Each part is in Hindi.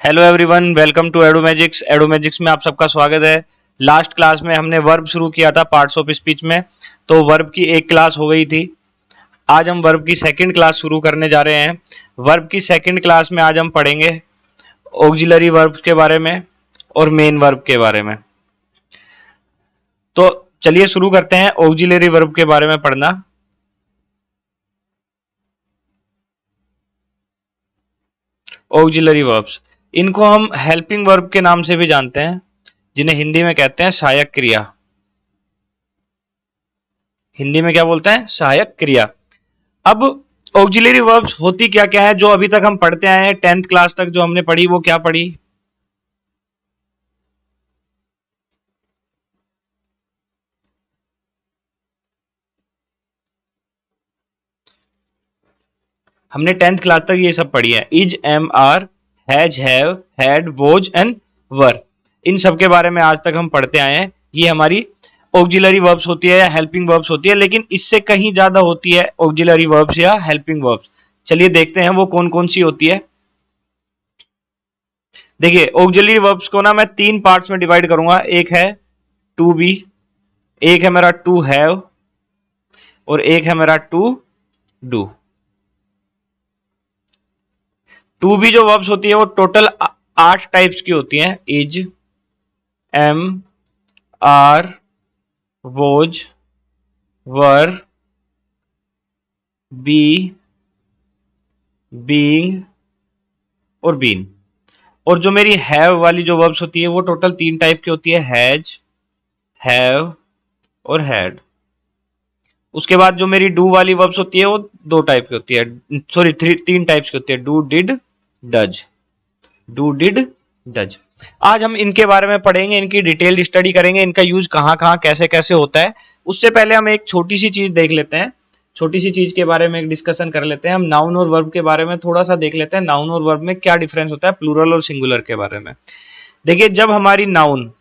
हेलो एवरीवन, वेलकम टू एडोमैजिक्स। एडोमैजिक्स में आप सबका स्वागत है। लास्ट क्लास में हमने वर्ब शुरू किया था पार्ट्स ऑफ स्पीच में, तो वर्ब की एक क्लास हो गई थी। आज हम वर्ब की सेकंड क्लास शुरू करने जा रहे हैं। वर्ब की सेकंड क्लास में आज हम पढ़ेंगे ऑक्सिलरी वर्ब के बारे में और मेन वर्ब के बारे में। तो चलिए शुरू करते हैं ऑक्सिलरी वर्ब के बारे में पढ़ना। ऑक्सिलरी वर्ब्स, इनको हम हेल्पिंग वर्ब के नाम से भी जानते हैं, जिन्हें हिंदी में कहते हैं सहायक क्रिया। हिंदी में क्या बोलते हैं? सहायक क्रिया। अब ऑक्सिलरी वर्ब्स होती क्या क्या है, जो अभी तक हम पढ़ते आए हैं 10th क्लास तक जो हमने पढ़ी, वो क्या पढ़ी? हमने 10th क्लास तक ये सब पढ़ी है। Is, am, are, has, have, had, was and were, इन सब के बारे में आज तक हम पढ़ते आए हैं। ये हमारी ऑक्सिलरी वर्ब्स होती है या हेल्पिंग वर्ब्स होती है, लेकिन इससे कहीं ज्यादा होती है ऑक्सिलरी वर्ब्स या हेल्पिंग वर्ब्स। चलिए देखते हैं वो कौन कौन सी होती है। देखिए, ऑक्सिलरी वर्ब्स को ना मैं 3 पार्ट्स में डिवाइड करूंगा। एक है टू बी, एक है मेरा टू हैव, और एक है मेरा टू डू। टू बी जो वर्ब्स होती है वो टोटल 8 टाइप्स की होती हैं। Is, am, are, was, were, be, being और बीन। और जो मेरी हैव वाली जो वर्ब्स होती है वो टोटल 3 टाइप की होती है। हैज, हैव और हैड। उसके बाद जो मेरी डू वाली वर्ब्स होती है वो 2 टाइप की होती है, सॉरी 3 टाइप्स की होती है। Do, did, does. Do, did, does. आज हम इनके बारे में पढ़ेंगे, इनकी डिटेल्ड स्टडी करेंगे, इनका यूज कहाँ कहाँ कैसे कैसे होता है। उससे पहले हम एक छोटी सी चीज देख लेते हैं, छोटी सी चीज के बारे में एक डिस्कशन कर लेते हैं। हम नाउन और वर्ब के बारे में थोड़ा सा देख लेते हैं, नाउन और वर्ब में क्या डिफरेंस होता है, प्लूरल और सिंगुलर के बारे में। देखिए, जब हमारी नाउन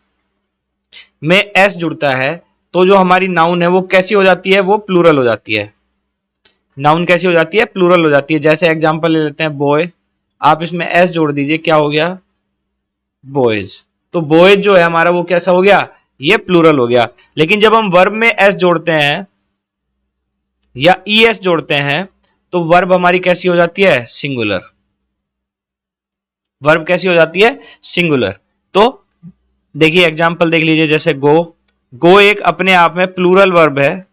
में एस जुड़ता है तो जो हमारी नाउन है वो कैसी हो जाती है? वो प्लूरल हो जाती है। नाउन कैसी हो जाती है? प्लूरल हो जाती है। जैसे एग्जांपल ले लेते हैं बॉय, आप इसमें एस जोड़ दीजिए, क्या हो गया? बॉयज। तो बॉयज जो है हमारा वो कैसा हो गया? ये प्लूरल हो गया। लेकिन जब हम वर्ब में एस जोड़ते हैं या ई एस जोड़ते हैं तो वर्ब हमारी कैसी हो जाती है? सिंगुलर। वर्ब कैसी हो जाती है? सिंगुलर। तो देखिए एग्जांपल देख लीजिए, जैसे गो। गो एक अपने आप में प्लूरल वर्ब है।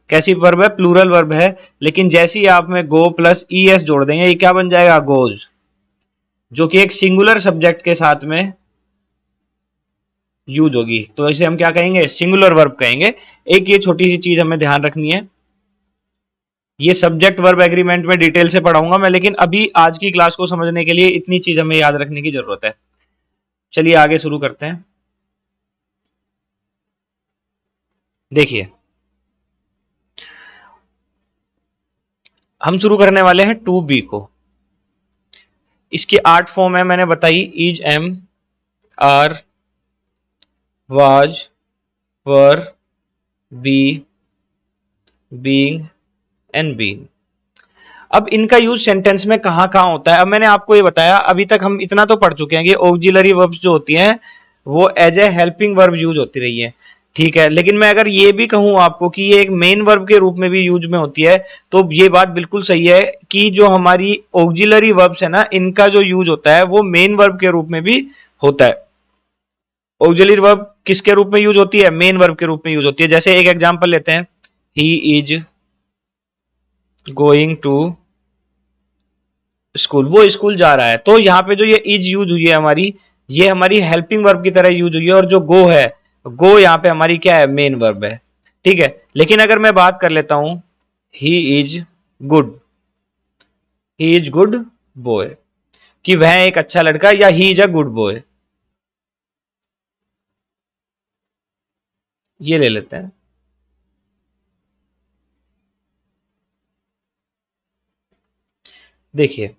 कैसी वर्ब है? प्लूरल वर्ब है। लेकिन जैसे ही आप में गो प्लस ई एस जोड़ देंगे, ये क्या बन जाएगा? गोज, जो कि एक सिंगुलर सब्जेक्ट के साथ में यूज होगी। तो इसे हम क्या कहेंगे? सिंगुलर वर्ब कहेंगे। एक ये छोटी सी चीज हमें ध्यान रखनी है, ये सब्जेक्ट वर्ब एग्रीमेंट में डिटेल से पढ़ाऊंगा मैं, लेकिन अभी आज की क्लास को समझने के लिए इतनी चीज हमें याद रखने की जरूरत है। चलिए आगे शुरू करते हैं। देखिए, हम शुरू करने वाले हैं टू बी को। इसकी 8 फॉर्म है, मैंने बताई। Is, am, are, was, were, be, being and being. अब इनका यूज सेंटेंस में कहां कहां होता है? अब मैंने आपको ये बताया, अभी तक हम इतना तो पढ़ चुके हैं कि ऑक्सिलरी वर्ब्स जो होती हैं वो as a helping verb use होती रही है, ठीक है। लेकिन मैं अगर ये भी कहूं आपको कि ये एक मेन वर्ब के रूप में भी यूज में होती है, तो ये बात बिल्कुल सही है कि जो हमारी ऑक्सिलरी वर्ब्स है ना, इनका जो यूज होता है वो मेन वर्ब के रूप में भी होता है। ऑक्सिलरी वर्ब किसके रूप में यूज होती है? मेन वर्ब के रूप में यूज होती है। जैसे एक एग्जांपल लेते हैं, he is going to school. वो स्कूल जा रहा है। तो यहाँ पे जो ये इज यूज हुई है हमारी, ये हमारी हेल्पिंग वर्ब की तरह यूज हुई है। और जो गो है, गो यहाँ पे हमारी क्या है? मेन वर्ब है, ठीक है। लेकिन अगर मैं बात कर लेता हूं, he is good, he is good boy, कि वह एक अच्छा लड़का, या he is a good boy, ये ले लेते हैं। देखिए,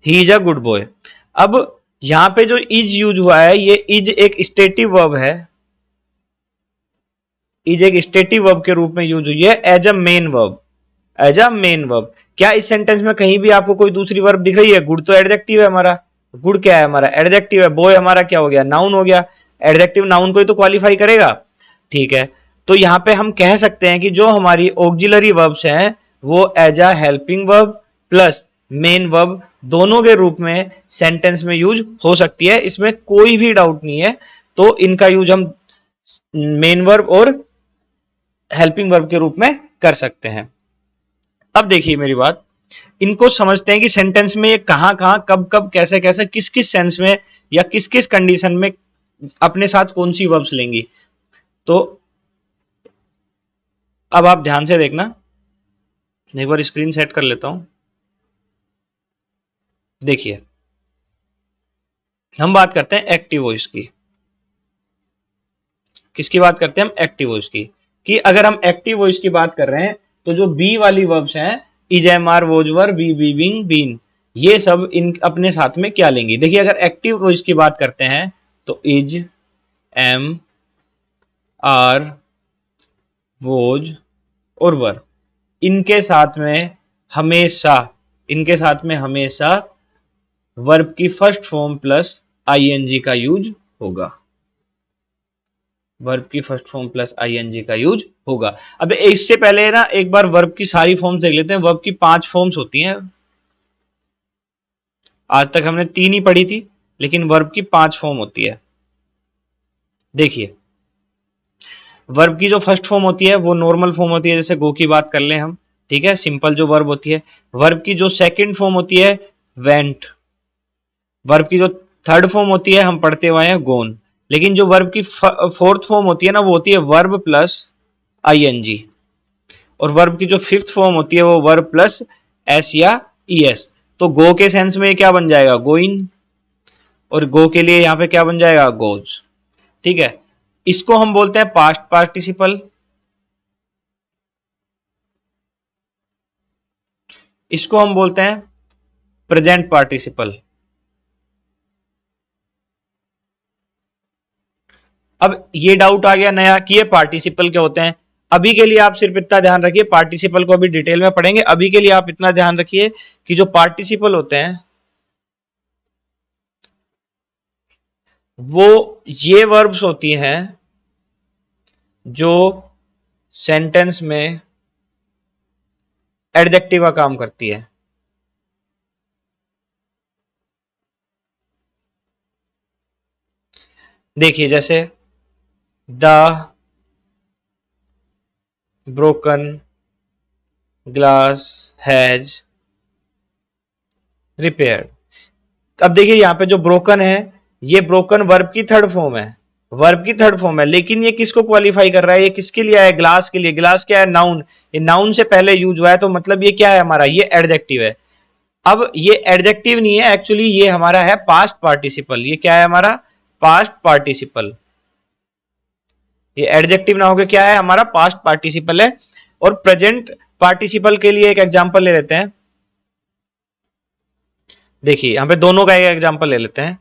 he is a good boy. अब यहां पे जो इज यूज हुआ है, ये इज एक स्टेटिव वर्ब है। इज एक स्टेटिव वर्ब के रूप में यूज हुई है as a main verb, as a main verb. क्या इस सेंटेंस में कहीं भी आपको कोई दूसरी वर्ब दिख रही है? गुड तो एडजेक्टिव है हमारा, गुड क्या है हमारा, एडजेक्टिव है। बॉय हमारा क्या हो गया, नाउन हो गया। एडजेक्टिव नाउन को ही तो क्वालिफाई करेगा। ठीक है, तो यहां पे हम कह सकते हैं कि जो हमारी ऑक्सिलरी वर्ब्स हैं वो as a helping verb plus main verb दोनों के रूप में सेंटेंस में यूज हो सकती है, इसमें कोई भी डाउट नहीं है। तो इनका यूज हम मेन वर्ब और हेल्पिंग वर्ब के रूप में कर सकते हैं। अब देखिए मेरी बात, इनको समझते हैं कि सेंटेंस में ये कहां कहां कब कब कैसे कैसे किस किस सेंस में या किस किस कंडीशन में अपने साथ कौन सी वर्ब्स लेंगी। तो अब आप ध्यान से देखना, एक बार स्क्रीन सेट कर लेता हूं। देखिए, हम बात करते हैं एक्टिव वॉइस की। किसकी बात करते हैं हम, एक्टिव वॉइस की। कि अगर हम एक्टिव वॉइस की बात कर रहे हैं तो जो बी वाली वर्ब्स हैं, is, am, are, was, were, be, being, been, ये सब इन अपने साथ में क्या लेंगी। देखिए, अगर एक्टिव वॉइस की बात करते हैं तो इज, एम, आर, वोज और वर, इनके साथ में हमेशा इनके साथ में हमेशा वर्ब की फर्स्ट फॉर्म प्लस आईएनजी का यूज होगा। वर्ब की फर्स्ट फॉर्म प्लस आईएनजी का यूज होगा। अब इससे पहले ना एक बार वर्ब की सारी फॉर्म्स देख लेते हैं। वर्ब की 5 फॉर्म्स होती हैं। आज तक हमने 3 ही पढ़ी थी, लेकिन वर्ब की 5 फॉर्म होती है। देखिए, वर्ब की जो फर्स्ट फॉर्म होती है वो नॉर्मल फॉर्म होती है, जैसे गो की बात कर लें हम। ठीक है, सिंपल जो वर्ब होती है। वर्ब की जो सेकंड फॉर्म होती है वेंट। वर्ब की जो थर्ड फॉर्म होती है हम पढ़ते हुए हैं गोन। लेकिन जो वर्ब की फोर्थ फॉर्म होती है ना, वो होती है वर्ब प्लस आईएनजी। और वर्ब की जो फिफ्थ फॉर्म होती है वो वर्ब प्लस एस या ईएस। तो गो के सेंस में क्या बन जाएगा, गोइंग। और गो के लिए यहां पे क्या बन जाएगा, गोज। ठीक है, इसको हम बोलते हैं पास्ट पार्टिसिपल। इसको हम बोलते हैं प्रेजेंट पार्टिसिपल। अब ये डाउट आ गया नया कि ये पार्टिसिपल क्या होते हैं। अभी के लिए आप सिर्फ इतना ध्यान रखिए, पार्टिसिपल को अभी डिटेल में पढ़ेंगे। अभी के लिए आप इतना ध्यान रखिए कि जो पार्टिसिपल होते हैं वो ये वर्ब्स होती हैं जो सेंटेंस में एडजेक्टिव का काम करती है। देखिए, जैसे the broken glass has repaired. अब देखिए, यहां पे जो ब्रोकन है, ये ब्रोकन वर्ब की थर्ड फॉर्म है। वर्ब की थर्ड फॉर्म है, लेकिन ये किसको क्वालिफाई कर रहा है, ये किसके लिए है, ग्लास के लिए। ग्लास क्या है, नाउन। ये नाउन से पहले यूज हुआ है, तो मतलब ये क्या है हमारा, ये एडजेक्टिव है। अब ये एडजेक्टिव नहीं है एक्चुअली, ये हमारा है पास्ट पार्टिसिपल। ये क्या है हमारा, पास्ट पार्टिसिपल। ये एडजेक्टिव ना होकर क्या है हमारा, पास्ट पार्टिसिपल है। और प्रेजेंट पार्टिसिपल के लिए एक एग्जांपल ले लेते हैं। देखिए, यहां पे दोनों का एक एग्जांपल ले लेते हैं।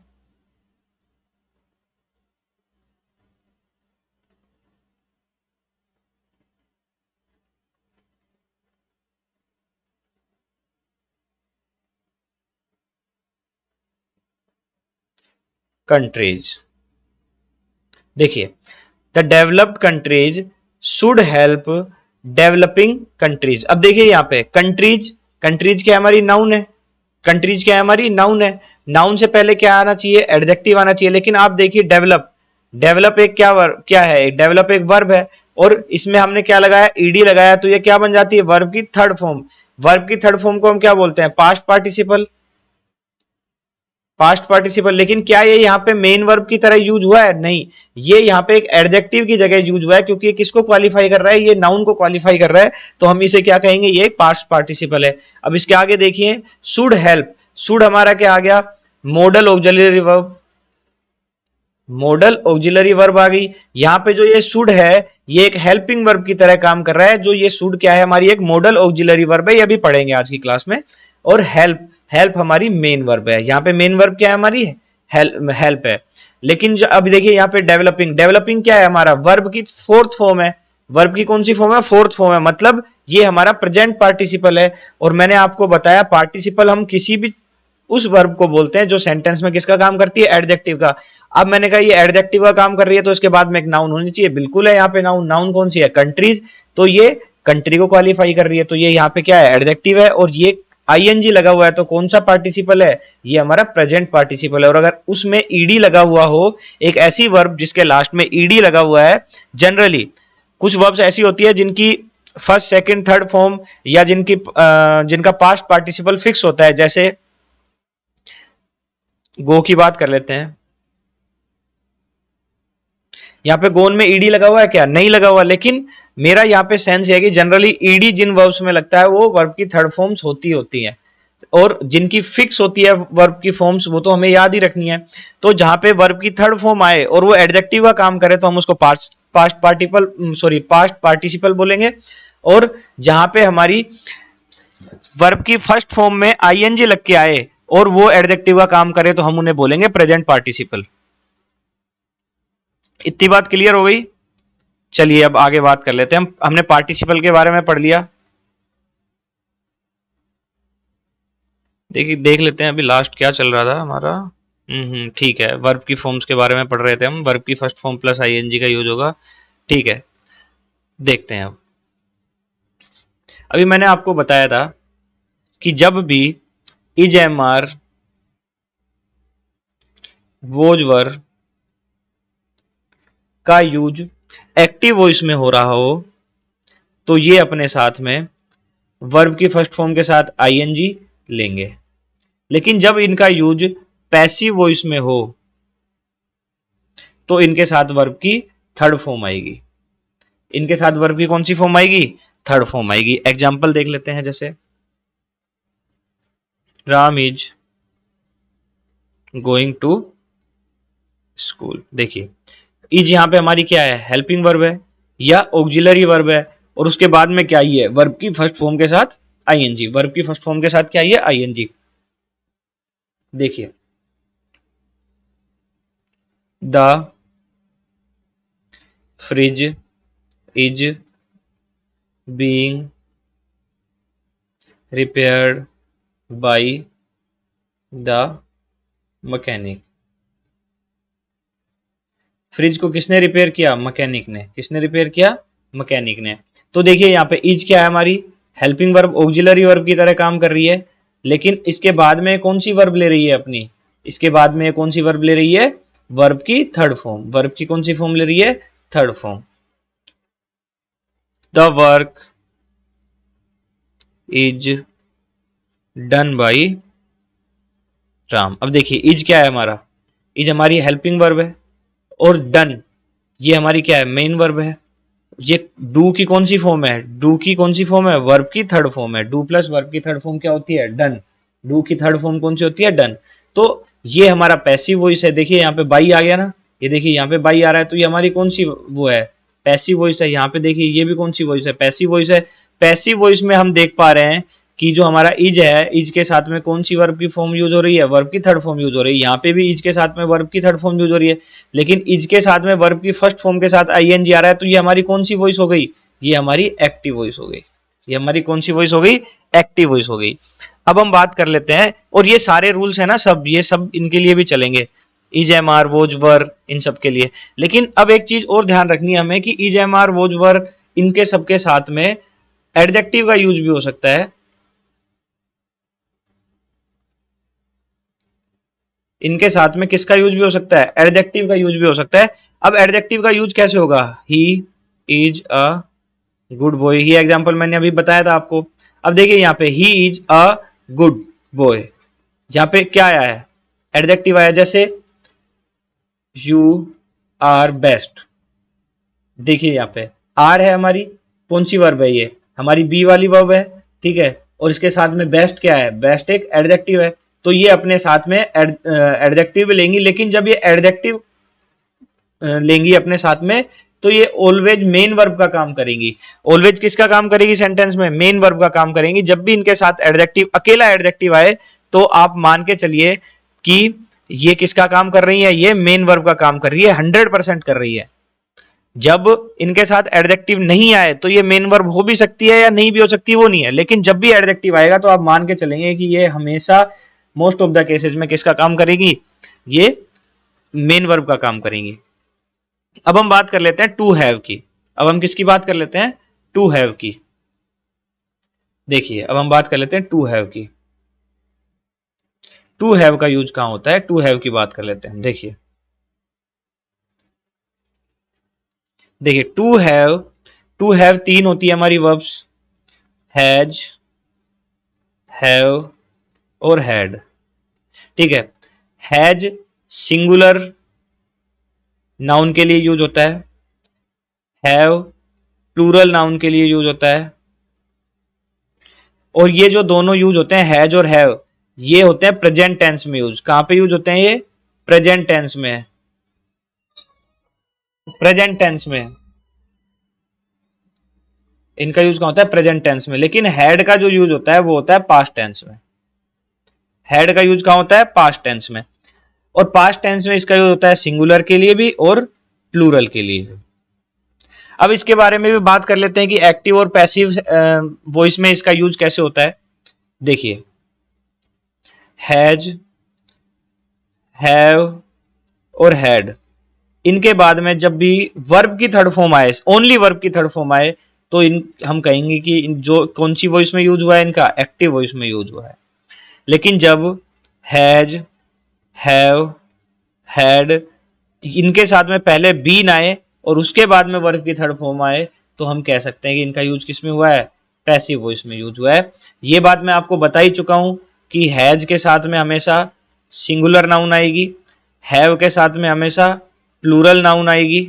कंट्रीज। देखिए, the developed countries should help developing countries. अब देखिए यहां पे कंट्रीज, कंट्रीज क्या हमारी, नाउन है। कंट्रीज क्या है हमारी, नाउन है। नाउन से पहले क्या आना चाहिए, एडजेक्टिव आना चाहिए। लेकिन आप देखिए डेवलप, डेवलप एक क्या वर्ब, क्या है, डेवलप एक वर्ब है। और इसमें हमने क्या लगाया, ईडी लगाया, तो ये क्या बन जाती है, वर्ब की थर्ड फॉर्म। वर्ब की थर्ड फॉर्म को हम क्या बोलते हैं, पास्ट पार्टिसिपल। Past participle. लेकिन क्या ये यहाँ पे मेन वर्ब की तरह यूज हुआ है, नहीं। ये यहाँ पे एक एडजेक्टिव की जगह यूज हुआ है, क्योंकि ये किसको क्वालिफाई कर रहा है, ये नाउन को क्वालिफाई कर रहा है। तो हम इसे क्या कहेंगे, ये एक पास्ट पार्टिसिपल है। अब इसके आगे देखिए, शुड हेल्प। शुड हमारा क्या आ गया, modal auxiliary verb. Modal auxiliary verb आ गई। यहाँ पे जो ये शुड है, ये एक हेल्पिंग वर्ब की तरह काम कर रहा है। जो ये शुड क्या है, हमारी एक मॉडल ऑक्सिलरी वर्ब है, ये भी पढ़ेंगे आज की क्लास में। और हेल्प, हेल्प हमारी मेन वर्ब है। यहाँ पे मेन वर्ब क्या है हमारी, हेल्प, हेल्प है। लेकिन जो अब देखिए यहाँ पे डेवलपिंग, डेवलपिंग क्या है हमारा, वर्ब की फोर्थ फॉर्म है। वर्ब की कौन सी फॉर्म है, फोर्थ फॉर्म है। मतलब ये हमारा प्रेजेंट पार्टिसिपल है। और मैंने आपको बताया पार्टिसिपल हम किसी भी उस वर्ब को बोलते हैं जो सेंटेंस में किसका काम करती है, एडजेक्टिव का। अब मैंने कहा ये एडजेक्टिव का काम कर रही है तो इसके बाद में एक नाउन होनी चाहिए, बिल्कुल है यहाँ पे नाउन। नाउन कौन सी है, कंट्रीज, तो ये कंट्री को क्वालिफाई कर रही है, तो ये यहाँ पे क्या है, एडजेक्टिव है। और ये आईएनजी लगा हुआ है तो कौन सा पार्टिसिपल है, ये हमारा प्रेजेंट पार्टिसिपल है। और अगर उसमें ईडी लगा हुआ हो, एक ऐसी वर्ब जिसके लास्ट में ईडी लगा हुआ है, जनरली कुछ वर्ब्स ऐसी होती है जिनकी फर्स्ट सेकंड थर्ड फॉर्म या जिनका पास्ट पार्टिसिपल फिक्स होता है, जैसे गो की बात कर लेते हैं। यहाँ पे गोन में ईडी लगा हुआ है क्या, नहीं लगा हुआ, लेकिन मेरा यहाँ पे सेंस है कि जनरली ईडी जिन वर्ब्स में लगता है वो वर्ब की थर्ड फॉर्म्स होती हैं, और जिनकी फिक्स होती है वर्ब की फॉर्म्स वो तो हमें याद ही रखनी है। तो जहां पे वर्ब की थर्ड फॉर्म आए और वो एडजेक्टिव का काम करे तो हम उसको पास्ट पार्टिसिपल बोलेंगे। और जहां पे हमारी वर्ब की फर्स्ट फॉर्म में आईएनजी लग के आए और वो एडजेक्टिव का काम करे तो हम उन्हें बोलेंगे प्रेजेंट पार्टिसिपल। इतनी बात क्लियर हो गई। चलिए अब आगे बात कर लेते हैं। हमने पार्टिसिपल के बारे में पढ़ लिया। देखिए देख लेते हैं अभी लास्ट क्या चल रहा था हमारा। ठीक है, वर्ब की फॉर्म्स के बारे में पढ़ रहे थे हम। वर्ब की फर्स्ट फॉर्म प्लस आईएनजी का यूज होगा, ठीक है। देखते हैं अब। अभी मैंने आपको बताया था कि जब भी इज एम आर वोज वर का यूज एक्टिव वॉइस में हो रहा हो तो ये अपने साथ में वर्ब की फर्स्ट फॉर्म के साथ आईएनजी लेंगे। लेकिन जब इनका यूज पैसिव वॉइस में हो तो इनके साथ वर्ब की थर्ड फॉर्म आएगी। इनके साथ वर्ब की कौन सी फॉर्म आएगी, थर्ड फॉर्म आएगी। एग्जाम्पल देख लेते हैं, जैसे Ram is going to school. देखिए इज यहां पे हमारी क्या है, हेल्पिंग वर्ब है या ऑक्सिलरी वर्ब है, और उसके बाद में क्या ही है, वर्ब की फर्स्ट फॉर्म के साथ आईएनजी। वर्ब की फर्स्ट फॉर्म के साथ क्या ही है, आईएनजी। देखिए the fridge is being repaired by the mechanic. Fridge को किसने रिपेयर किया, मैकेनिक ने। किसने रिपेयर किया, मैकेनिक ने। तो देखिए यहाँ पे इज क्या है, हमारी हेल्पिंग वर्ब ऑक्सिलरी वर्ब की तरह काम कर रही है, लेकिन इसके बाद में कौन सी वर्ब ले रही है अपनी, इसके बाद में कौन सी वर्ब ले रही है, वर्ब की थर्ड फॉर्म। वर्ब की कौन सी फॉर्म ले रही है, third form. The work is done by Ram. अब देखिए इज क्या है हमारा, इज हमारी हेल्पिंग वर्ब है, और डन ये हमारी क्या है, मेन वर्ब है। ये डू की कौन सी फॉर्म है, डू की कौन सी फॉर्म है, वर्ब की थर्ड फॉर्म है। डू प्लस वर्ब की थर्ड फॉर्म क्या होती है, डन। डू की थर्ड फॉर्म कौन सी होती है, डन। तो ये हमारा पैसिव वॉइस है। देखिए यहाँ पे बाई आ गया ना, ये देखिए यहाँ पे बाई आ रहा है, तो ये हमारी कौन सी वो है, पैसिव वॉइस है। यहाँ पे देखिए ये भी कौन सी वॉइस है, पैसिव वॉइस है। पैसिव वॉइस में हम देख पा रहे हैं कि जो हमारा इज है, इज के साथ में कौन सी वर्ब की फॉर्म यूज हो रही है, वर्ब की थर्ड फॉर्म यूज हो रही है। यहाँ पे भी इज के साथ में वर्ब की थर्ड फॉर्म यूज हो रही है, लेकिन इज के साथ में वर्ब की फर्स्ट फॉर्म के साथ आईएनजी आ रहा है, तो ये हमारी कौन सी वॉइस हो गई, ये हमारी एक्टिव वॉइस हो गई। ये हमारी कौन सी वॉइस हो गई, एक्टिव वॉइस हो गई। अब हम बात कर लेते हैं, और ये सारे रूल्स है ना सब, ये सब इनके लिए भी चलेंगे, इज एम आर वोज वर, इन सब के लिए। लेकिन अब एक चीज और ध्यान रखनी है हमें कि इज एम आर वोज वर इनके सबके साथ में एडजेक्टिव का यूज भी हो सकता है। इनके साथ में किसका यूज भी हो सकता है, एडजेक्टिव का यूज भी हो सकता है। अब एडजेक्टिव का यूज कैसे होगा, he is a good boy, he example मैंने अभी बताया था आपको। अब देखिए यहाँ पे he is a good boy, यहाँ पे क्या आया है, एडजेक्टिव आया। जैसे यू आर बेस्ट, देखिए यहाँ पे आर है हमारी, कौन सी वर्ब है, ये हमारी बी वाली वर्ब है, ठीक है। और इसके साथ में बेस्ट क्या है, बेस्ट एक एडजेक्टिव है, तो ये अपने साथ में एडजेक्टिव भी लेंगी। लेकिन जब ये एडजेक्टिव लेंगी अपने साथ में, तो ये ऑलवेज मेन वर्ब का काम करेंगी। ऑलवेज किसका काम करेगी सेंटेंस में, मेन वर्ब का काम करेंगी। जब भी इनके साथ एडजेक्टिव, अकेला एडजेक्टिव आए, तो आप मान के चलिए कि ये किसका काम कर रही है, ये मेन वर्ब का काम कर रही है, 100% कर रही है। जब इनके साथ एडजेक्टिव नहीं आए तो ये मेन वर्ब हो भी सकती है या नहीं भी हो सकती, वो नहीं है। लेकिन जब भी एडजेक्टिव आएगा तो आप मान के चलेंगे कि ये हमेशा मोस्ट ऑफ द केसेस में किसका काम करेगी, ये मेन वर्ब का काम करेंगी। अब हम बात कर लेते हैं टू हैव की। अब हम किसकी बात कर लेते हैं, टू हैव की। देखिए अब हम बात कर लेते हैं टू हैव की। टू हैव का यूज कहां होता है, टू हैव की बात कर लेते हैं। देखिए देखिए टू हैव तीन होती है हमारी वर्ब्स, हैज, हैव और हैड। ठीक है, हैज सिंगुलर नाउन के लिए यूज होता है, हैव प्लूरल नाउन के लिए यूज होता है, और ये जो दोनों यूज होते हैं हैज और हैव, ये होते हैं प्रेजेंट टेंस में यूज। कहां पे यूज होते हैं ये, प्रेजेंट टेंस में, प्रेजेंट टेंस में इनका यूज कहां होता है, प्रेजेंट टेंस में। लेकिन हैड का जो यूज होता है वो होता है पास्ट टेंस में। हैड का यूज कहां होता है, पास्ट टेंस में। और पास्ट टेंस में इसका यूज होता है सिंगुलर के लिए भी और प्लूरल के लिए भी। अब इसके बारे में भी बात कर लेते हैं कि एक्टिव और पैसिव वॉइस में इसका यूज कैसे होता है। देखिए हैज, हैव और हैड, इनके बाद में जब भी वर्ब की थर्ड फॉर्म आए, ओनली वर्ब की थर्ड फॉर्म आए, तो इन हम कहेंगे कि जो कौन सी वॉइस में यूज हुआ है, इनका एक्टिव वॉइस में यूज हुआ है। लेकिन जब हैज, हैव, हैड इनके साथ में पहले बीन आए और उसके बाद में वर्ब की थर्ड फॉर्म आए, तो हम कह सकते हैं कि इनका यूज किस में हुआ है, पैसिव वॉइस में यूज हुआ है। ये बात मैं आपको बता ही चुका हूं कि हैज के साथ में हमेशा सिंगुलर नाउन आएगी, हैव के साथ में हमेशा प्लूरल नाउन आएगी,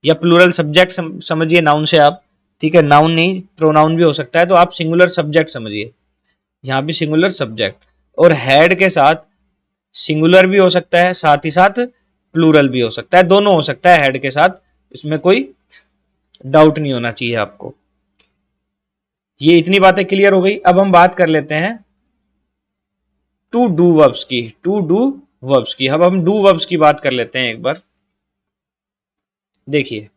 या प्लूरल सब्जेक्ट समझिए नाउन से आप, ठीक है, नाउन नहीं प्रोनाउन भी हो सकता है, तो आप सिंगुलर सब्जेक्ट समझिए, यहाँ भी सिंगुलर सब्जेक्ट। और हैड के साथ सिंगुलर भी हो सकता है, साथ ही साथ प्लूरल भी हो सकता है, दोनों हो सकता है हेड के साथ, इसमें कोई डाउट नहीं होना चाहिए आपको। ये इतनी बातें क्लियर हो गई। अब हम बात कर लेते हैं टू डू वर्ब्स की, टू डू वर्ब्स की। अब हम डू वर्ब्स की बात कर लेते हैं एक बार। देखिए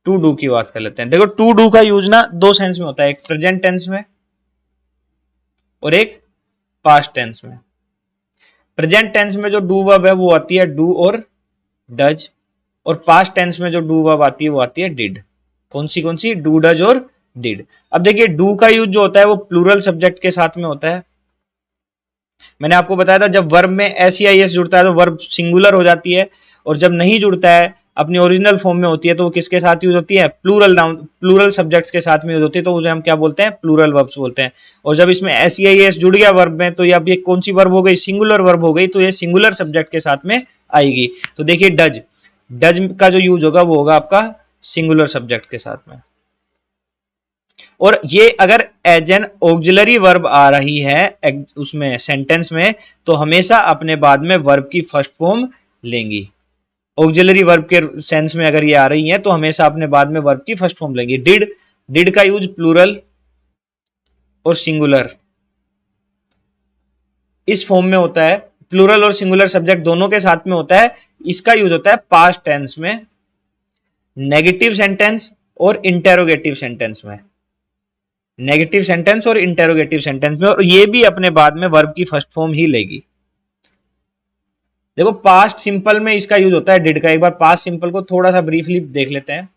टू डू की बात कर लेते हैं। देखो टू डू का यूज ना दो सेंस में होता है, एक प्रेजेंट टेंस में और एक पास्ट टेंस में। प्रेजेंट टेंस में जो डू वर्ब है वो आती है डू और डज, और पास्ट टेंस में जो डू वर्ब आती है वो आती है डिड। कौन सी, डू डज और डिड। अब देखिए डू का यूज जो होता है वो प्लूरल सब्जेक्ट के साथ में होता है। मैंने आपको बताया था जब वर्ब में एस या एस जुड़ता है तो वर्ब सिंगुलर हो जाती है, और जब नहीं जुड़ता है अपनी ओरिजिनल फॉर्म में होती है तो वो किसके साथ यूज होती है, प्लूरल नाउन, प्लूरल सब्जेक्ट्स के साथ में यूज होती है, तो उसे हम क्या बोलते हैं, प्लूरल वर्ब्स बोलते हैं। और जब इसमें एस या एस जुड़ गया वर्ब में, तो ये अब ये कौन सी वर्ब हो गई, सिंगुलर वर्ब हो गई, तो ये सिंगुलर सब्जेक्ट के साथ में आएगी। तो देखिए डज, डज का जो यूज होगा वो होगा आपका सिंगुलर सब्जेक्ट के साथ में। और ये अगर एज एन ऑक्सिलरी वर्ब आ रही है उसमें सेंटेंस में, तो हमेशा अपने बाद में वर्ब की फर्स्ट फॉर्म लेंगी। ऑक्सिलरी वर्ब के सेंस में अगर ये आ रही है तो हमेशा अपने बाद में वर्ब की फर्स्ट फॉर्म लेंगी। डिड, डिड का यूज प्लूरल और सिंगुलर इस फॉर्म में होता है, प्लूरल और सिंगुलर सब्जेक्ट दोनों के साथ में होता है। इसका यूज होता है पास्ट टेंस में, नेगेटिव सेंटेंस और इंटेरोगेटिव सेंटेंस में, नेगेटिव सेंटेंस और इंटेरोगेटिव सेंटेंस में, और ये भी अपने बाद में वर्ब की फर्स्ट फॉर्म ही लेगी। देखो पास्ट सिंपल में इसका यूज होता है डिड का। एक बार पास्ट सिंपल को थोड़ा सा ब्रीफली देख लेते हैं।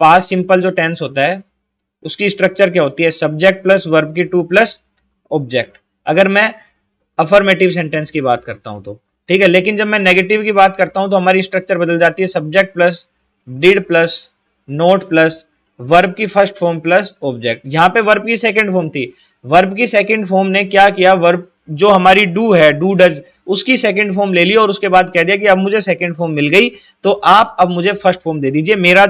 पास्ट सिंपल जो टेंस होता है उसकी स्ट्रक्चर क्या होती है, सब्जेक्ट प्लस वर्ब की टू प्लस ऑब्जेक्ट, अगर मैं अफर्मेटिव सेंटेंस की बात करता हूं तो, ठीक है। लेकिन जब मैं नेगेटिव की बात करता हूं तो हमारी स्ट्रक्चर बदल जाती है, subject plus did plus note plus verb की फर्स्ट फॉर्म प्लस ऑब्जेक्ट। यहां पे वर्ब की सेकंड फॉर्म थी, वर्ब की सेकंड फॉर्म ने क्या किया, वर्ब जो हमारी डू है, डू डज, उसकी सेकंड फॉर्म ले ली और उसके बाद कह दिया कि अब मुझे सेकंड फॉर्म मिल गई, तो आप अब मुझे फर्स्ट फॉर्म दे दीजिए। मेरा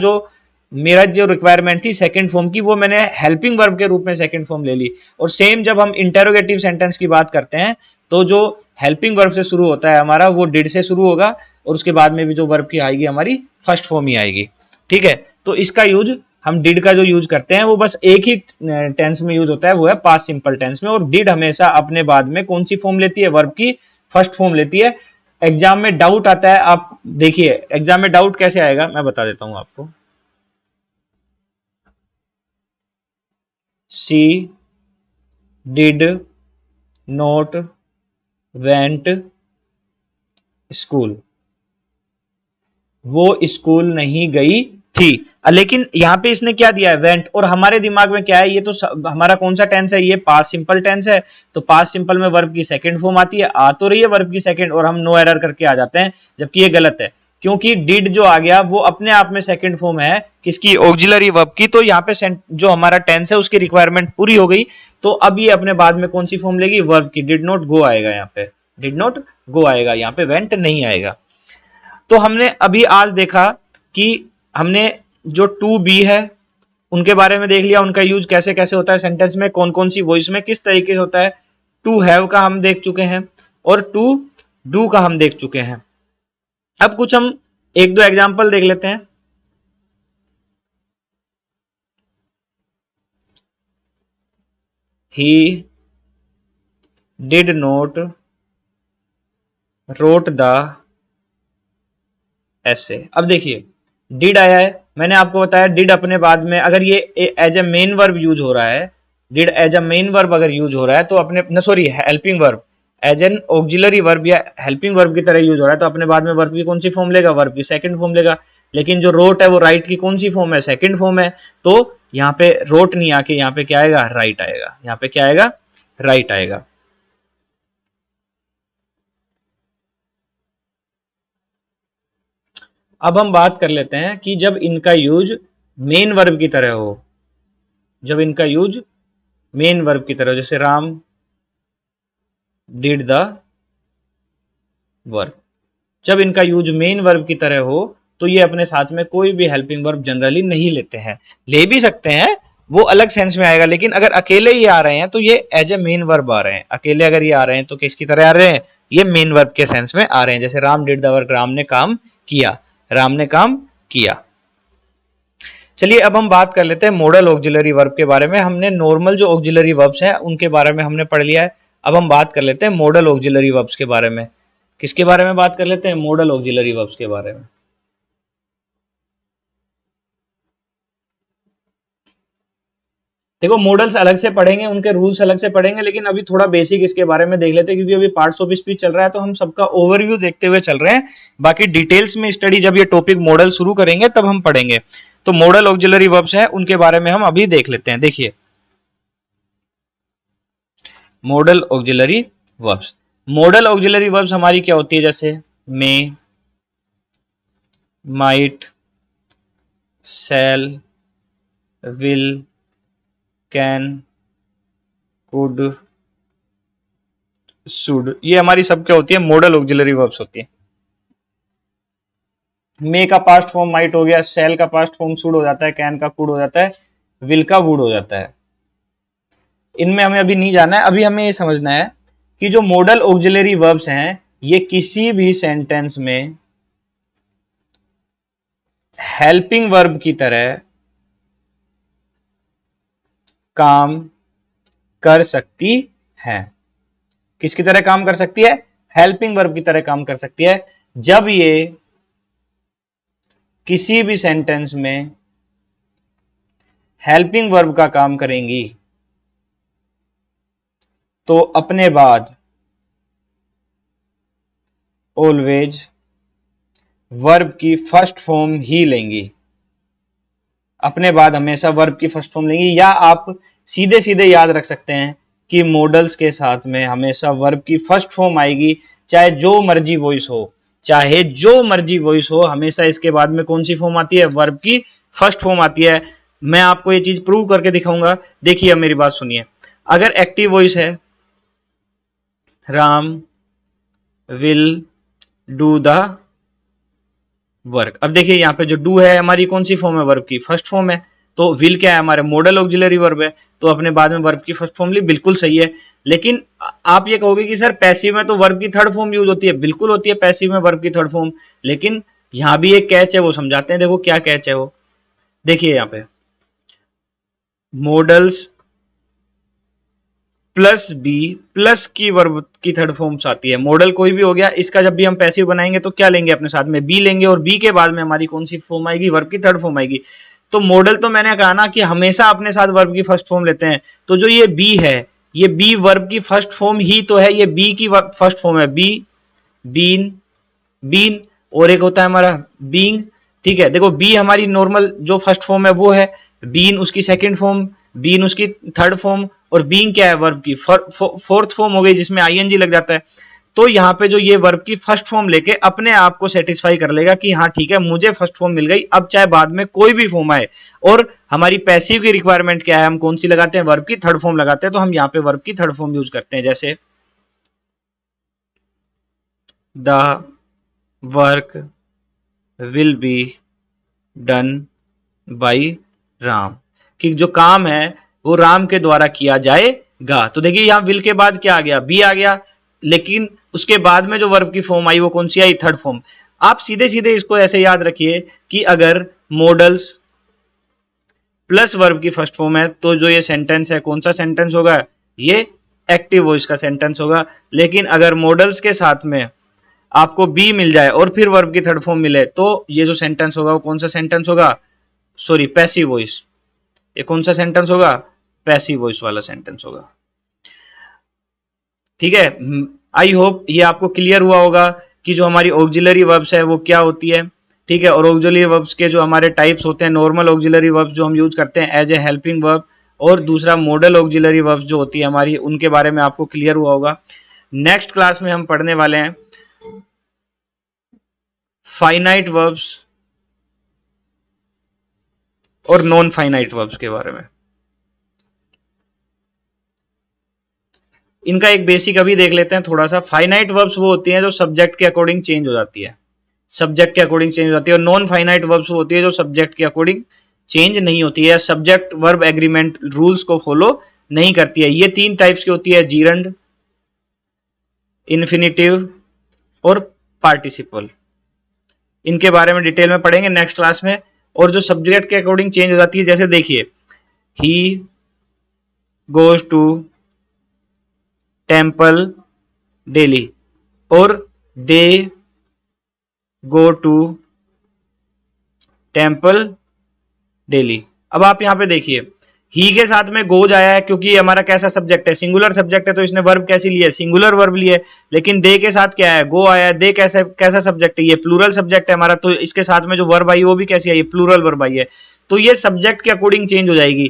जो रिक्वायरमेंट थी सेकंड फॉर्म की, वो मैंने हेल्पिंग वर्ब के रूप में सेकंड फॉर्म ले ली। और सेम जब हम इंटेरोगेटिव सेंटेंस की बात करते हैं तो जो हेल्पिंग वर्ब से शुरू होता है हमारा वो डिड से शुरू होगा, और उसके बाद में भी जो वर्ब की आएगी हमारी फर्स्ट फॉर्म ही आएगी, ठीक है। तो इसका यूज हम डिड का जो यूज करते हैं वो बस एक ही टेंस में यूज होता है, वो है पास्ट सिंपल टेंस में। और डिड हमेशा अपने बाद में कौन सी फॉर्म लेती है, वर्ब की फर्स्ट फॉर्म लेती है। एग्जाम में डाउट आता है, आप देखिए एग्जाम में डाउट कैसे आएगा मैं बता देता हूं आपको। सी डिड नोट वेंट स्कूल, वो स्कूल नहीं गई थी। लेकिन यहां पे इसने क्या दिया है, वेंट, और हमारे दिमाग में क्या है, ये तो हमारा कौन सा टेंस है, ये पास्ट सिंपल टेंस है, तो पास्ट सिंपल में वर्ब की सेकंड फॉर्म आती है, आ तो रही है वर्ब की सेकंड, और हम नो एरर करके आ जाते हैं, जबकि ये गलत है, क्योंकि डिड जो आ गया वो अपने आप में सेकंड फॉर्म है किसकी, ऑक्सिलरी वर्ब की, तो यहाँ पे जो हमारा टेंस है उसकी रिक्वायरमेंट पूरी हो गई, तो अब ये अपने बाद में कौन सी फॉर्म लेगी, वर्ब की, डिड नॉट गो आएगा, यहाँ पे डिड नॉट गो आएगा, यहाँ पे वेंट नहीं आएगा। तो हमने अभी आज देखा कि हमने जो टू बी है उनके बारे में देख लिया, उनका यूज कैसे कैसे होता है सेंटेंस में, कौन कौन सी वॉइस में किस तरीके से होता है, टू हैव का हम देख चुके हैं, और टू डू का हम देख चुके हैं। अब कुछ हम एक दो एग्जाम्पल देख लेते हैं। He did note wrote the ऐसे। अब देखिए डिड आया है, मैंने आपको बताया डिड अपने बाद में अगर ये as a main verb use हो रहा है, did as a main verb अगर यूज हो रहा है तो अपने sorry helping verb as an auxiliary verb या हेल्पिंग वर्ब की तरह यूज हो रहा है, तो अपने बाद में वर्ब की कौन सी फॉर्म लेगा, वर्ब की सेकंड फॉर्म लेगा। लेकिन जो रोट है वो राइट की कौन सी फॉर्म है, सेकंड फॉर्म है, तो यहाँ पे रोट नहीं आके यहाँ पे क्या आएगा, राइट आएगा, यहाँ पे क्या आएगा, राइट आएगा। अब हम बात कर लेते हैं कि जब इनका यूज मेन वर्ब की तरह हो, जब इनका यूज मेन वर्ब की तरह, जैसे राम डिड द वर्ब, जब इनका यूज मेन वर्ब की तरह हो तो ये अपने साथ में कोई भी हेल्पिंग वर्ब जनरली नहीं लेते हैं, ले भी सकते हैं, वो अलग सेंस में आएगा, लेकिन अगर अकेले ही आ रहे हैं तो ये एज ए मेन वर्ब आ रहे हैं, अकेले अगर ये आ रहे हैं तो किसकी तरह आ रहे हैं, ये मेन वर्ब के सेंस में आ रहे हैं, जैसे Ram did the work, Ram ने काम किया, राम ने काम किया। चलिए अब हम बात कर लेते हैं मॉडल ऑक्सिलरी वर्ब के बारे में, हमने नॉर्मल जो ऑक्सिलरी वर्ब्स हैं उनके बारे में हमने पढ़ लिया है, अब हम बात कर लेते हैं मॉडल ऑक्सिलरी वर्ब्स के बारे में। किसके बारे में बात कर लेते हैं, मॉडल ऑक्सिलरी वर्ब्स के बारे में। देखो मॉडल्स अलग से पढ़ेंगे, उनके रूल्स अलग से पढ़ेंगे, लेकिन अभी थोड़ा बेसिक इसके बारे में देख लेते हैं, क्योंकि अभी पार्ट्स ऑफ स्पीच चल रहा है तो हम सबका ओवरव्यू देखते हुए चल रहे हैं, बाकी डिटेल्स में स्टडी जब ये टॉपिक मॉडल शुरू करेंगे तब हम पढ़ेंगे। तो मॉडल ऑक्सिलरी वर्ब्स हैं उनके बारे में हम अभी देख लेते हैं। देखिए modal auxiliary verbs, modal auxiliary verbs हमारी क्या होती है, जैसे may, might, shall, will, can, could, should, ये हमारी सब क्या होती है, मॉडल ऑक्सिलरी वर्ब्स होती है। मे का पास्ट फॉर्म माइट हो गया, सेल का पास्ट फॉर्म शुड हो जाता है, कैन का कुड हो जाता है, विल का वुड हो जाता है। इनमें हमें अभी नहीं जाना है, अभी हमें ये समझना है कि जो मॉडल ऑक्सिलरी वर्ब्स हैं ये किसी भी सेंटेंस में हेल्पिंग वर्ब की तरह काम कर सकती है। किसकी तरह काम कर सकती है, हेल्पिंग वर्ब की तरह काम कर सकती है, जब ये किसी भी सेंटेंस में हेल्पिंग वर्ब का काम करेंगी तो अपने बाद ऑलवेज वर्ब की फर्स्ट फॉर्म ही लेंगी, अपने बाद हमेशा वर्ब की फर्स्ट फॉर्म लेंगी, या आप सीधे सीधे याद रख सकते हैं कि मॉडल्स के साथ में हमेशा वर्ब की फर्स्ट फॉर्म आएगी, चाहे जो मर्जी वॉइस हो, चाहे जो मर्जी वॉइस हो, हमेशा इसके बाद में कौन सी फॉर्म आती है, वर्ब की फर्स्ट फॉर्म आती है। मैं आपको ये चीज प्रूव करके दिखाऊंगा, देखिए अब मेरी बात सुनिए, अगर एक्टिव वॉइस है Ram will do the work, अब देखिए यहाँ पे जो डू है हमारी कौन सी फॉर्म है, वर्ब की फर्स्ट फॉर्म है, तो विल क्या है, हमारे मॉडल ऑक्सिलरी वर्ब है, तो अपने बाद में वर्ब की फर्स्ट फॉर्म ली, बिल्कुल सही है। लेकिन आप ये कहोगे कि सर पैसिव में तो वर्ब की थर्ड फॉर्म यूज होती है, बिल्कुल होती है पैसिव में वर्ब की थर्ड फॉर्म, लेकिन यहाँ भी एक कैच है, वो समझाते हैं, देखो क्या कैच है वो, देखिए यहाँ पे मॉडल्स प्लस बी प्लस की वर्ब की थर्ड फॉर्म्स आती है, मॉडल कोई भी हो गया, इसका जब भी हम पैसिव बनाएंगे तो क्या लेंगे, अपने साथ में बी लेंगे, और बी के बाद में हमारी कौन सी फॉर्म आएगी, वर्ब की थर्ड फॉर्म आएगी। तो मॉडल तो मैंने कहा ना कि हमेशा अपने साथ वर्ब की फर्स्ट फॉर्म लेते हैं, तो जो ये बी है ये बी वर्ब की फर्स्ट फॉर्म ही तो है, ये बी की फर्स्ट फॉर्म है, बी, बीन, बीन, और एक होता है हमारा बीइंग। ठीक है, देखो बी हमारी नॉर्मल जो फर्स्ट फॉर्म है वो है, बीन उसकी सेकंड फॉर्म, बीन उसकी थर्ड फॉर्म, और बीइंग क्या है वर्ब की फोर्थ फॉर्म हो गई जिसमें आईएनजी लग जाता है। तो यहाँ पे जो ये वर्ब की फर्स्ट फॉर्म लेके अपने आप को सेटिस्फाई कर लेगा कि हाँ ठीक है मुझे फर्स्ट फॉर्म मिल गई, अब चाहे बाद में कोई भी फॉर्म आए। और हमारी पैसिव की रिक्वायरमेंट क्या है, हम कौन सी लगाते हैं, वर्ब की थर्ड फॉर्म लगाते हैं, तो हम यहाँ पे वर्ब की थर्ड फॉर्म यूज करते हैं, जैसे the work will be done by Ram, कि जो काम है वो राम के द्वारा किया जाएगा। तो देखिए यहां विल के बाद क्या आ गया, बी आ गया, लेकिन उसके बाद में जो वर्ब की फॉर्म आई वो कौन सी आई, थर्ड फॉर्म। आप सीधे सीधे इसको ऐसे याद रखिए कि अगर मॉडल्स प्लस वर्ब की फर्स्ट फॉर्म है तो जो ये सेंटेंस है कौन सा सेंटेंस होगा, ये एक्टिव वॉइस का सेंटेंस होगा। लेकिन अगर मॉडल्स के साथ में आपको बी मिल जाए और फिर वर्ब की थर्ड फॉर्म मिले तो ये जो सेंटेंस होगा वो कौन सा सेंटेंस होगा, सॉरी पैसिव वॉइस। ये कौन सा सेंटेंस होगा, पैसिव वॉइस वाला सेंटेंस होगा। ठीक है, आई होप ये आपको क्लियर हुआ होगा कि जो हमारी ऑक्सिलरी वर्ब्स है वो क्या होती है। ठीक है, और ऑक्सिलरी वर्ब्स के जो हमारे टाइप्स होते हैं, नॉर्मल ऑक्सिलरी वर्ब्स जो हम यूज करते हैं एज ए हेल्पिंग वर्ब, और दूसरा मॉडल ऑक्सिलरी वर्ब्स जो होती है हमारी, उनके बारे में आपको क्लियर हुआ होगा। नेक्स्ट क्लास में हम पढ़ने वाले हैं फाइनाइट वर्ब्स और नॉन फाइनाइट वर्ब्स के बारे में। इनका एक बेसिक अभी देख लेते हैं थोड़ा सा। फाइनाइट वर्ब्स वो होती हैं जो सब्जेक्ट के अकॉर्डिंग चेंज हो जाती है, सब्जेक्ट के अकॉर्डिंग चेंज हो जाती है। और नॉन फाइनाइट वर्ब्स वो होती है जो सब्जेक्ट के अकॉर्डिंग चेंज नहीं होती है, सब्जेक्ट वर्ब एग्रीमेंट रूल्स को फॉलो नहीं करती है। ये तीन टाइप्स की होती है, जीरंड, इन्फिनिटिव और पार्टिसिपल। इनके बारे में डिटेल में पढ़ेंगे नेक्स्ट क्लास में। और जो सब्जेक्ट के अकॉर्डिंग चेंज हो जाती है, जैसे देखिए he goes to temple daily, और they go to temple daily. अब आप यहां पे देखिए ही के साथ में गोज आया है क्योंकि हमारा कैसा सब्जेक्ट है, सिंगुलर सब्जेक्ट है, तो इसने वर्ब कैसी ली है, सिंगुलर वर्ब ली है। लेकिन दे के साथ क्या है, गो आया है, दे कैसा कैसा सब्जेक्ट है, ये प्लूरल सब्जेक्ट है हमारा, तो इसके साथ में जो वर्ब आई वो भी कैसी आई, प्लूरल वर्ब आई है। तो ये सब्जेक्ट के अकॉर्डिंग चेंज हो जाएगी।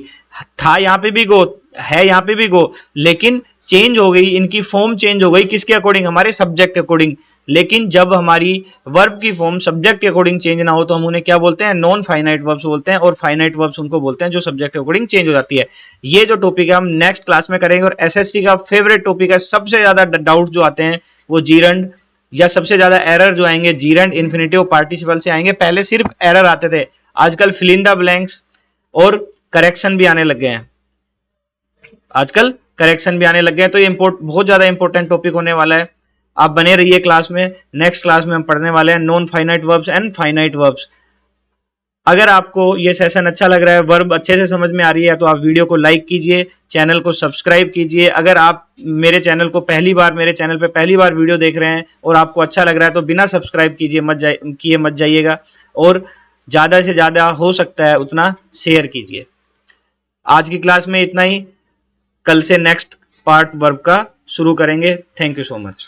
था यहाँ पे भी गो, है यहाँ पे भी गो, लेकिन चेंज हो गई, इनकी फॉर्म चेंज हो गई किसके अकॉर्डिंग, हमारे सब्जेक्ट के अकॉर्डिंग। लेकिन जब हमारी वर्ब की फॉर्म सब्जेक्ट के अकॉर्डिंग चेंज ना हो तो हम उन्हें क्या बोलते हैं, नॉन फाइनाइट वर्ब्स बोलते हैं। और फाइनाइट वर्ब्स उनको बोलते हैं जो सब्जेक्ट के अकॉर्डिंग चेंज हो जाती है। ये जो टॉपिक है हम नेक्स्ट क्लास में करेंगे। और एसएससी का फेवरेट टॉपिक है, सबसे ज्यादा डाउट जो आते हैं वो जीरंड, या सबसे ज्यादा एरर जो आएंगे जीरंड, इन्फिनिटिव, पार्टिसिपल से आएंगे। पहले सिर्फ एरर आते थे, आजकल फिल इन द ब्लैंक्स और करेक्शन भी आने लग गए हैं, आजकल करेक्शन भी आने लग गए हैं। तो ये बहुत ज्यादा इंपॉर्टेंट टॉपिक होने वाला है। आप बने रहिए क्लास में। नेक्स्ट क्लास में हम पढ़ने वाले हैं non finite verbs and finite verbs. अगर आपको ये सेशन अच्छा लग रहा है, वर्ब अच्छे से समझ में आ रही है, तो आप वीडियो को लाइक कीजिए, चैनल को सब्सक्राइब कीजिए। अगर आप मेरे चैनल को मेरे चैनल पे पहली बार वीडियो देख रहे हैं और आपको अच्छा लग रहा है तो बिना सब्सक्राइब किए मत जाइएगा, और ज़्यादा से ज़्यादा हो सकता है उतना शेयर कीजिए। आज की क्लास में इतना ही, कल से नेक्स्ट पार्ट वर्ब का शुरू करेंगे। Thank you so much.